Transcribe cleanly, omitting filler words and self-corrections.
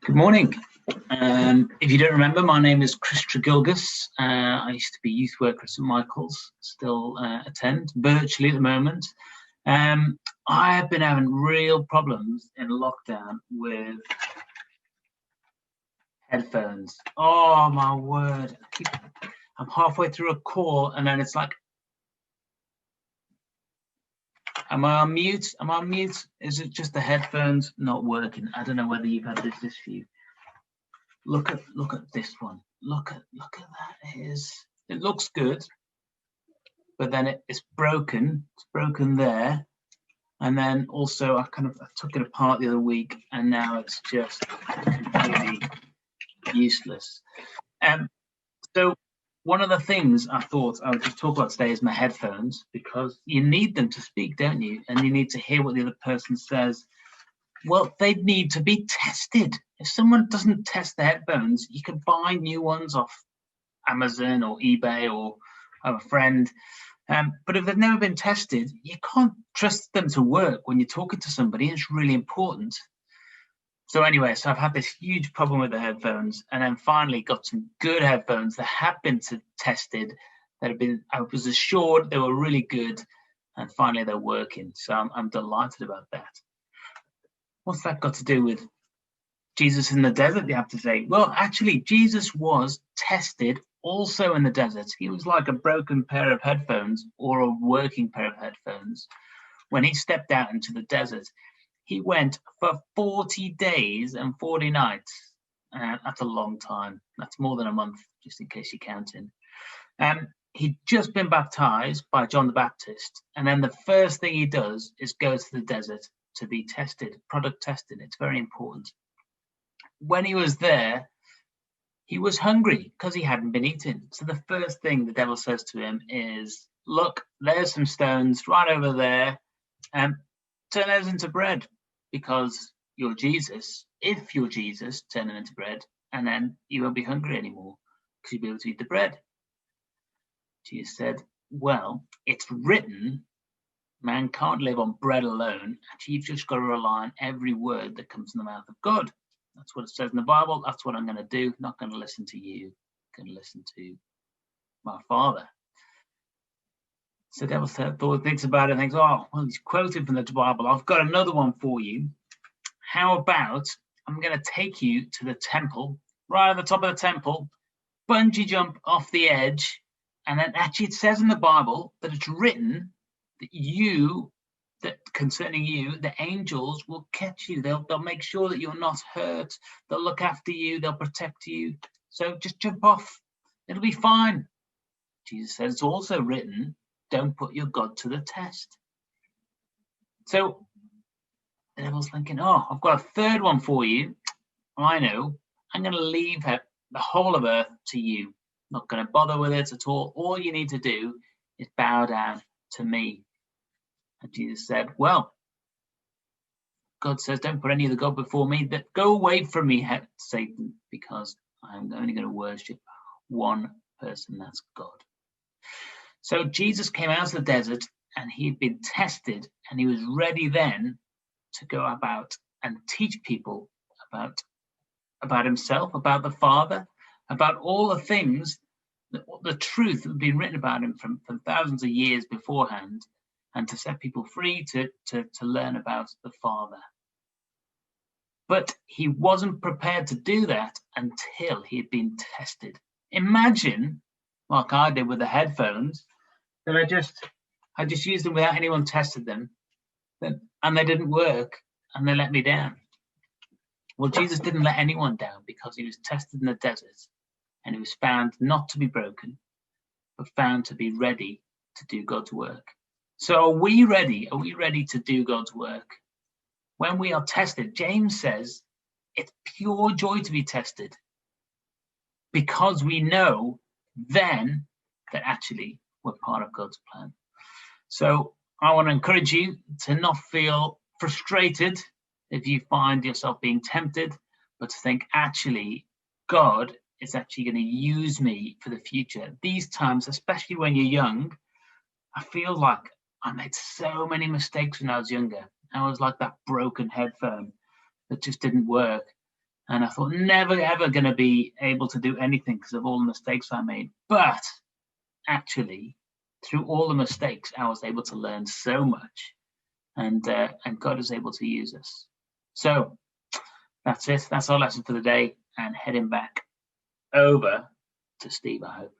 Good morning. If you don't remember, my name is Chris Tregilgas. I used to be youth worker at St Michael's, still attend virtually at the moment. I have been having real problems in lockdown with headphones. Oh my word. I'm halfway through a call and then it's like, am I on mute? Am I on mute? Is it just the headphones not working? I don't know whether you've had this issue. Look at this one. Look at that. It looks good, but then it's broken. It's broken there, and then also I took it apart the other week, and now it's just completely useless. So one of the things I thought I would just talk about today is my headphones, because you need them to speak, don't you? And you need to hear what the other person says. Well, they need to be tested. If someone doesn't test the headphones, you can buy new ones off Amazon or eBay or have a friend. But if they've never been tested, you can't trust them to work when you're talking to somebody. It's really important. So anyway, I've had this huge problem with the headphones, and then finally got some good headphones that have been tested, I was assured they were really good, and finally they're working. So I'm delighted about that. What's that got to do with Jesus in the desert, you have to say? Well, actually, Jesus was tested also in the desert. He was like a broken pair of headphones or a working pair of headphones. When he stepped out into the desert, he went for 40 days and 40 nights. That's a long time. That's more than a month, just in case you're counting. He'd just been baptized by John the Baptist. And then the first thing he does is go to the desert to be tested, product tested. It's very important. When he was there, he was hungry because he hadn't been eating. So the first thing the devil says to him is, look, there's some stones right over there, and turn those into bread, because you're Jesus. If you're Jesus, turn them into bread, and then you won't be hungry anymore because you'll be able to eat the bread. Jesus said, well, it's written, man can't live on bread alone, and you've just got to rely on every word that comes from the mouth of God. That's what it says in the Bible. That's what I'm going to do. Not going to listen to you. I'm going to listen to my Father. So the devil thinks about it and thinks, oh, well, he's quoted from the Bible. I've got another one for you. How about I'm going to take you to the temple, right at the top of the temple, bungee jump off the edge, and then actually it says in the Bible that it's written that concerning you, the angels will catch you. They'll make sure that you're not hurt. They'll look after you. They'll protect you. So just jump off. It'll be fine. Jesus says it's also written, don't put your God to the test. So the devil's thinking, oh, I've got a third one for you. I know. I'm going to leave the whole of earth to you. Not going to bother with it at all. All you need to do is bow down to me. And Jesus said, well, God says, don't put any other God before me. But go away from me, Satan, because I'm only going to worship one person, that's God. So Jesus came out of the desert, and he'd been tested, and he was ready then to go about and teach people about himself, about the Father, about all the things, the truth that had been written about him from thousands of years beforehand, and to set people free to learn about the Father. But he wasn't prepared to do that until he had been tested. Imagine, like I did with the headphones, that I just used them without anyone tested them, and they didn't work, and they let me down. Well, Jesus didn't let anyone down, because he was tested in the desert, and he was found not to be broken, but found to be ready to do God's work. So are we ready? Are we ready to do God's work? When we are tested, James says it's pure joy to be tested, because we know then that actually we're part of God's plan. So I want to encourage you to not feel frustrated if you find yourself being tempted, but to think, actually, God is actually going to use me for the future. These times, especially when you're young, I feel like I made so many mistakes when I was younger. I was like that broken headphone that just didn't work. And I thought, never ever going to be able to do anything because of all the mistakes I made. But actually, through all the mistakes, I was able to learn so much, and God is able to use us. So that's it. That's our lesson for the day, and heading back over to Steve, I hope.